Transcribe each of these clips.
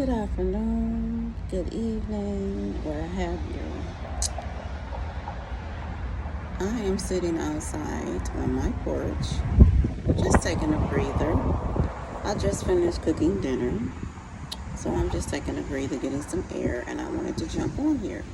Good afternoon, good evening, where have you. I am sitting outside on my porch, just taking a breather. I just finished cooking dinner, so I'm just taking a breather, getting some air, and I wanted to jump on here.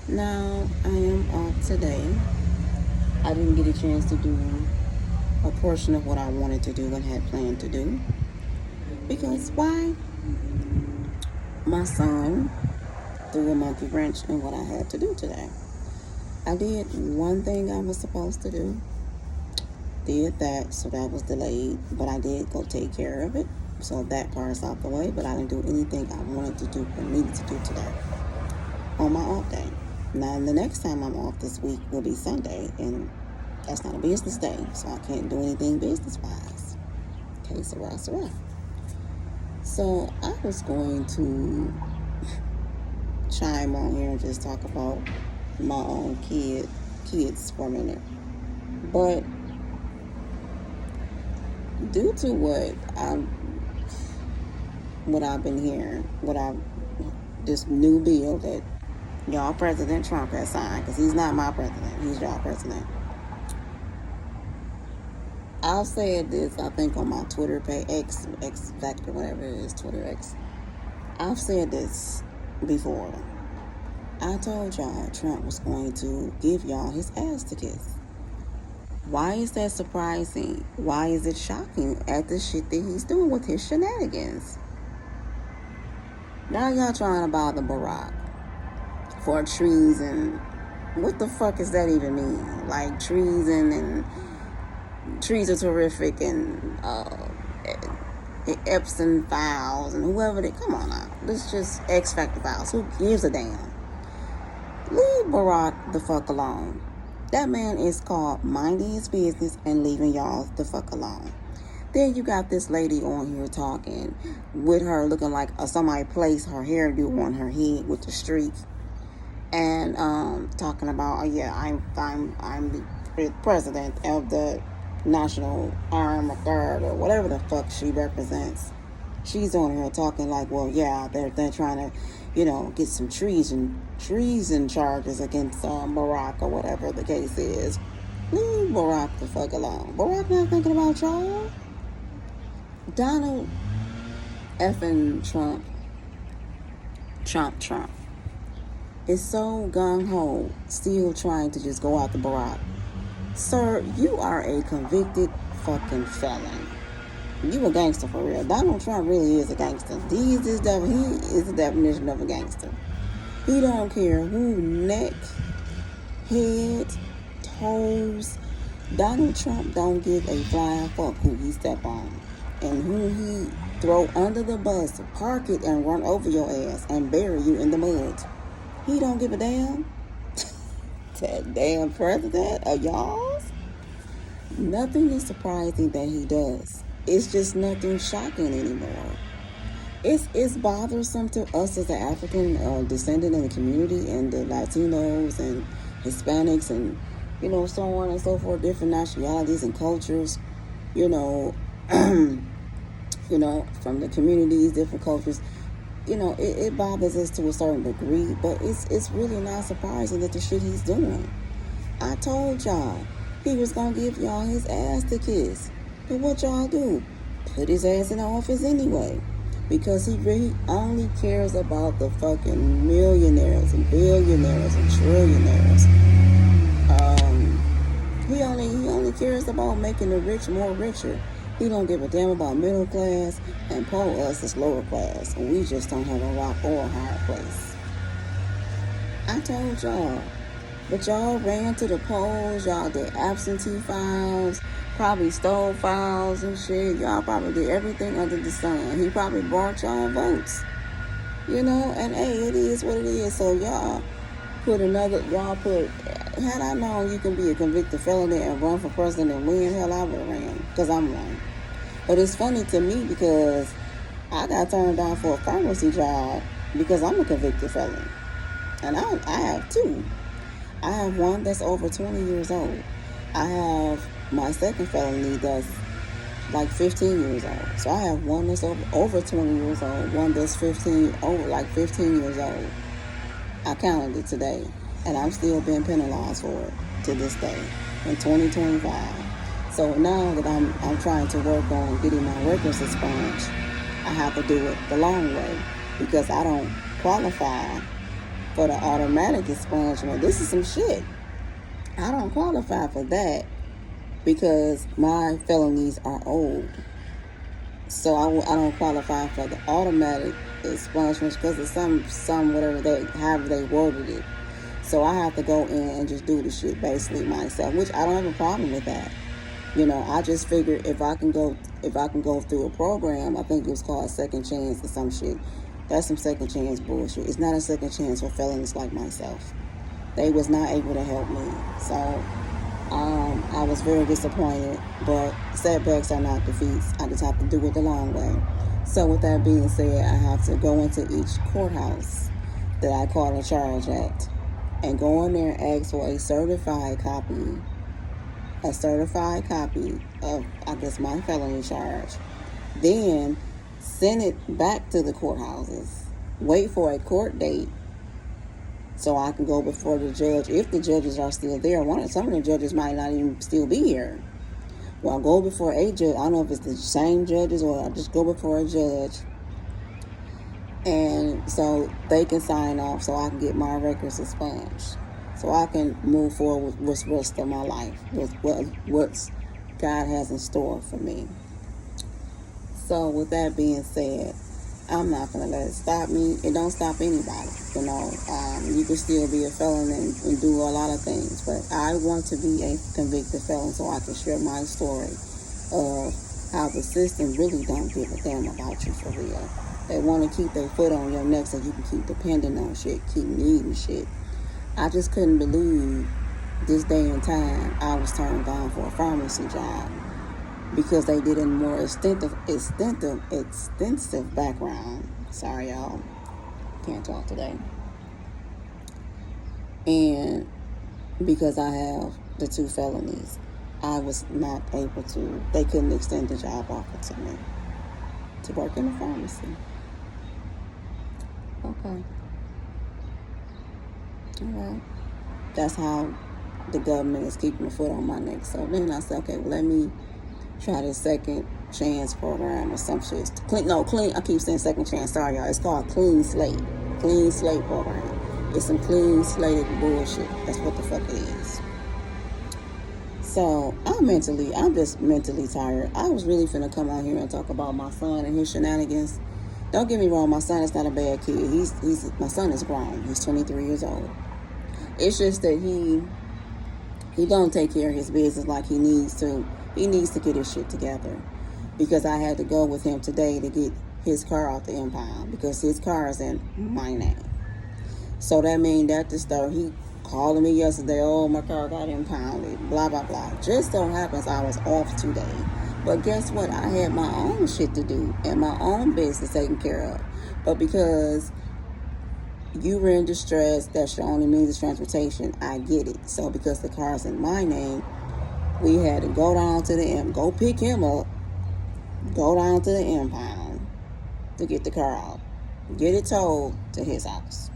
Now, I am off today. I didn't get a chance to do a portion of what I wanted to do and had planned to do. Because why? My son threw a monkey wrench in what I had to do today. I did one thing I was supposed to do, did that, so that was delayed, but I did go take care of it, so that part's out the way, but I didn't do anything I wanted to do or needed to do today on my off day. Now, the next time I'm off this week will be Sunday, and that's not a business day, so I can't do anything business-wise. Okay, Sarah. So I was going to chime on here and just talk about my own kids for a minute. But due to what I've been hearing, this new bill that y'all President Trump has signed, because he's not my president, he's y'all president. I've said this, I think, on my Twitter page, X Factor, whatever it is, Twitter X. I've said this before. I told y'all Trump was going to give y'all his ass to kiss. Why is that surprising? Why is it shocking at the shit that he's doing with his shenanigans? Now y'all trying to bother Barack for treason. What the fuck does that even mean? Like treason and trees are terrific and Epstein files and whoever they come on now. This is just X Factor files. Who gives a damn? Leave Barack the fuck alone. That man is called minding his business and leaving y'all the fuck alone. Then you got this lady on here talking with her looking like somebody placed her hairdo on her head with the streaks and talking about I'm the president of the National Armed Guard or whatever the fuck she represents. She's on here talking like, well, yeah, they're trying to, get some treason charges against Barack or whatever the case is. Leave Barack the fuck alone. Barack not thinking about y'all. Donald effing Trump is so gung-ho, still trying to just go after Barack. Sir, you are a convicted fucking felon. You a gangster for real. Donald Trump really is a gangster. He is the definition of a gangster. He don't care who neck, head, toes. Donald Trump don't give a flying fuck who he step on and who he throw under the bus, park it and run over your ass and bury you in the mud. He don't give a damn. That damn president of y'all's. Nothing is surprising that he does. It's just nothing shocking anymore. It's bothersome to us as an African descendant in the community and the Latinos and Hispanics and so on and so forth, different nationalities and cultures, from the communities, different cultures. It bothers us to a certain degree, but it's really not surprising that the shit he's doing. I told y'all he was gonna give y'all his ass to kiss. But what y'all do? Put his ass in office anyway. Because he really only cares about the fucking millionaires and billionaires and trillionaires. He only cares about making the rich more richer. He don't give a damn about middle class and poor us as lower class. And we just don't have a rock or a hard place. I told y'all. But y'all ran to the polls. Y'all did absentee files. Probably stole files and shit. Y'all probably did everything under the sun. He probably bought y'all votes. And hey, it is what it is. So y'all had I known you can be a convicted felony and run for president and win, hell, I would have ran. Because I'm one. But it's funny to me because I got turned down for a pharmacy job because I'm a convicted felon. And I have two. I have one that's over 20 years old. I have my second felony that's like 15 years old. So I have one that's over 20 years old, one that's 15 years old. I counted it today, and I'm still being penalized for it to this day in 2025. So now that I'm trying to work on getting my records expunged, I have to do it the long way because I don't qualify for the automatic expungement. This is some shit. I don't qualify for that because my felonies are old. So I don't qualify for the automatic expungement because of some whatever however they worded it. So I have to go in and just do the shit basically myself, which I don't have a problem with that. You know, I just figured if I can go through a program, I think it was called Second Chance or some shit. That's some second chance bullshit. It's not a second chance for felons like myself. They was not able to help me. So I was very disappointed, but setbacks are not defeats. I just have to do it the long way. So with that being said, I have to go into each courthouse that I caught a charge at and go in there and ask for a certified copy of, I guess, my felony charge. Then send it back to the courthouses. Wait for a court date so I can go before the judge. If the judges are still there, some of the judges might not even still be here. Well, I'll go before a judge. I don't know if it's the same judges or I'll just go before a judge. And so they can sign off so I can get my records expunged. So I can move forward with the rest of my life, with what God has in store for me. So with that being said, I'm not going to let it stop me. It don't stop anybody, you know. You can still be a felon and do a lot of things, but I want to be a convicted felon so I can share my story of how the system really don't give a damn about you for real. They want to keep their foot on your neck so you can keep depending on shit, keep needing shit. I just couldn't believe this day and time I was turned down for a pharmacy job because they did a more extensive background. Sorry, y'all. Can't talk today. And because I have the 2 felonies, I was not able to, they couldn't extend the job offer to me to work in a pharmacy. Okay. Alright. That's how the government is keeping a foot on my neck. So then I said, okay, well, let me try this second chance program or some shit. Clean. I keep saying second chance. Sorry, y'all. It's called Clean Slate. Clean Slate program. It's some clean slated bullshit. That's what the fuck it is. So I'm just mentally tired. I was really finna come out here and talk about my son and his shenanigans. Don't get me wrong, my son is not a bad kid. My son is grown. He's 23 years old. It's just that he don't take care of his business like he needs to. He needs to get his shit together. Because I had to go with him today to get his car off the impound because his car is in my name. So that means that the store, he called me yesterday, oh, my car got impounded, blah, blah, blah. Just so happens I was off today. But guess what? I had my own shit to do and my own business taken care of. But because you were in distress, that's your only means of transportation, I get it. So because the car's in my name, we had to go down to go pick him up, go down to the impound to get the car out, get it towed to his house.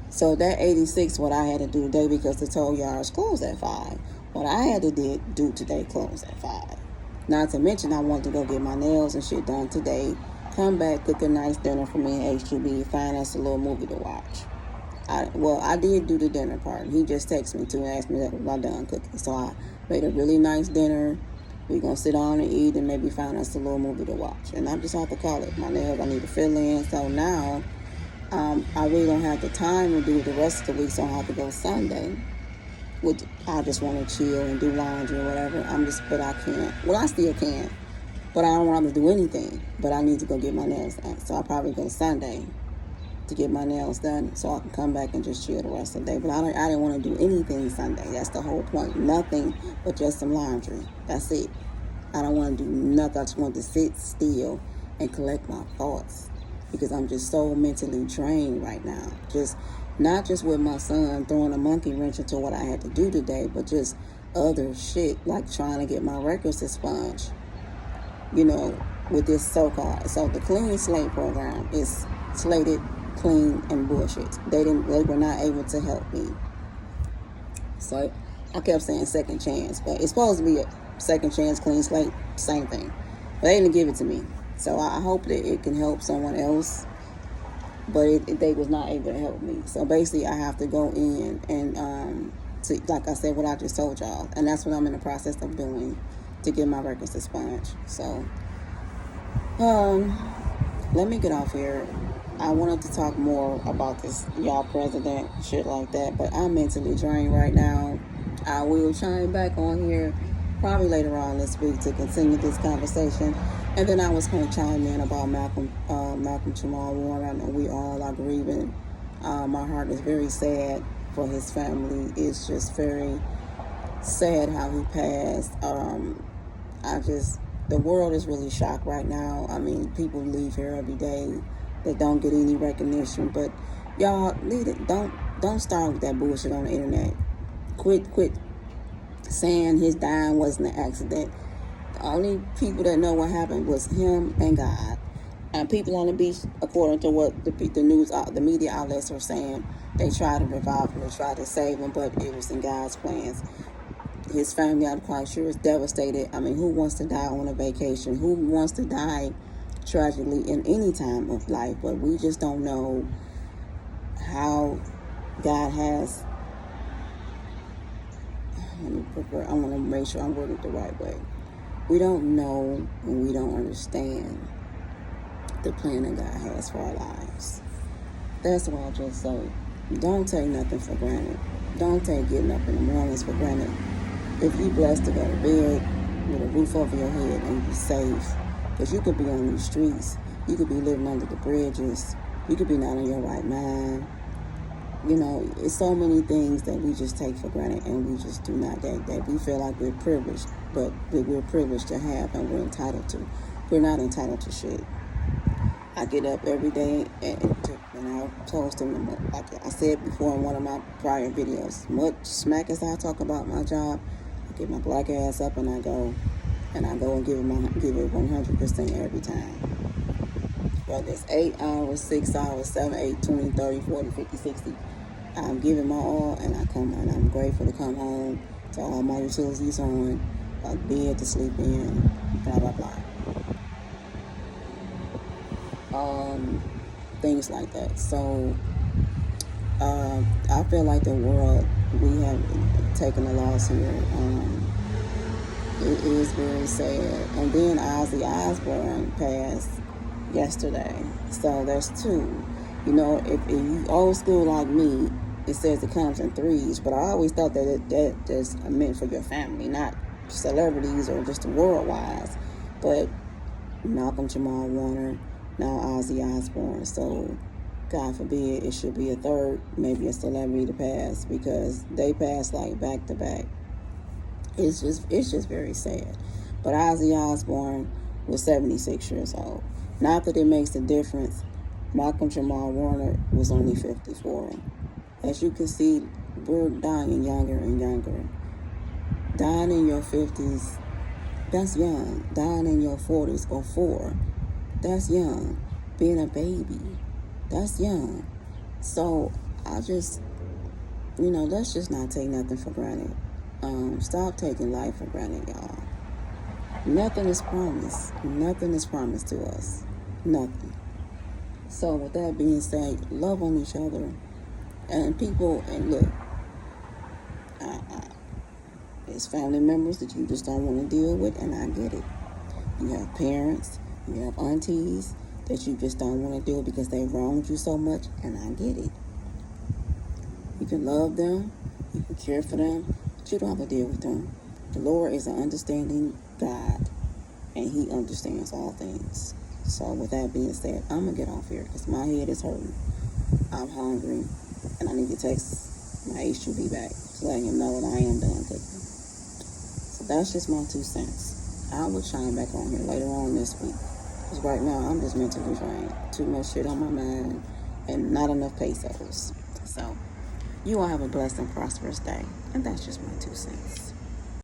So that 86, what I had to do today, because the tow yards closed at 5. What I had to do today closed at 5. Not to mention, I wanted to go get my nails and shit done today. Come back, cook a nice dinner for me and HGB, find us a little movie to watch. I did do the dinner part. He just texted me too and asked me that was I done cooking. So I made a really nice dinner. We're going to sit down and eat and maybe find us a little movie to watch. And I just have to call it. My nails, I need to fill in. So now, I really don't have the time to do the rest of the week, so I have to go Sunday. Which I just want to chill and do laundry or whatever. But I can't. Well, I still can. But I don't want to do anything. But I need to go get my nails done. So I'll probably go Sunday to get my nails done so I can come back and just chill the rest of the day. But I didn't want to do anything Sunday. That's the whole point. Nothing but just some laundry. That's it. I don't want to do nothing. I just want to sit still and collect my thoughts because I'm just so mentally drained right now. Just not just with my son throwing a monkey wrench into what I had to do today, but just other shit, like trying to get my records expunged, you know, with this so-called. So the Clean Slate program is slated, clean, and bullshit. They were not able to help me. So I kept saying second chance, but it's supposed to be a second chance, clean slate, same thing. But they didn't give it to me. So I hope that it can help someone else, but they was not able to help me. So basically I have to go in and, like I said, what I just told y'all. And that's what I'm in the process of doing to get my records expunged. So, let me get off here. I wanted to talk more about this y'all president shit like that, but I'm mentally drained right now. I will chime back on here probably later on this week to continue this conversation. And then I was going to chime in about Malcolm Jamal Warner. I know we all are grieving. My heart is very sad for his family. It's just very sad how he passed. The world is really shocked right now. I mean, people leave here every day that don't get any recognition, but y'all leave it. Don't start with that bullshit on the internet. Quit saying his dying wasn't an accident. The only people that know what happened was him and God. And people on the beach, according to what the media outlets are saying, they tried to revive him, they tried to save him, but it was in God's plans. His family, I'm quite sure, is devastated. I mean, who wants to die on a vacation? Who wants to die tragically in any time of life? But we just don't know how God has. I want to make sure I'm wording it the right way. We don't know and we don't understand the plan that God has for our lives. That's why I just say, don't take nothing for granted. Don't take getting up in the mornings for granted. If you're blessed to go to bed with a roof over your head and you're safe, because you could be on these streets, you could be living under the bridges, you could be not in your right mind. You know, it's so many things that we just take for granted and we just do not, that we feel like we're privileged, but we're privileged to have and we're entitled to. We're not entitled to shit. I get up every day and I told them, like I said before in one of my prior videos, much smack as I talk about my job, I get my black ass up and I go and give it 100% every time. Whether it's 8 hours, 6 hours, 7, 8, 20, 30, 40, 50, 60, I'm giving my all and I come and I'm grateful to come home to all my utilities on, a bed to sleep in, blah, blah, blah. Things like that. So I feel like the world, we have taken a loss here. It is very sad. And then Ozzy Osbourne passed yesterday. So there's two. You know, if you old school like me, it says it comes in threes. But I always thought that just meant for your family, not celebrities or just worldwide. But Malcolm Jamal Warner, now Ozzy Osbourne. So God forbid it should be a third, maybe a celebrity to pass, because they pass like back to back. It's just very sad. But Ozzy Osbourne was 76 years old. Not that it makes a difference. Malcolm Jamal Warner was only 54. As you can see, we're dying younger and younger. Dying in your 50s, that's young. Dying in your 40s or 4, that's young. Being a baby, that's young. So I just, let's just not take nothing for granted. Stop taking life for granted, y'all. Nothing is promised. Nothing is promised to us. Nothing. So with that being said, love on each other. And people, and look, it's family members that you just don't want to deal with, and I get it. You have parents, you have aunties that you just don't want to deal with because they wronged you so much, and I get it. You can love them, you can care for them, but you don't have to deal with them. The Lord is an understanding God, and He understands all things. So with that being said, I'm going to get off here because my head is hurting. I'm hungry, and I need to text my HUB back to let him know that I am done cooking. So that's just my 2 cents. I will chime back on here later on this week. Because right now, I'm just mentally drained. Too much shit on my mind and not enough pesos. So you all have a blessed and prosperous day. And that's just my 2 cents.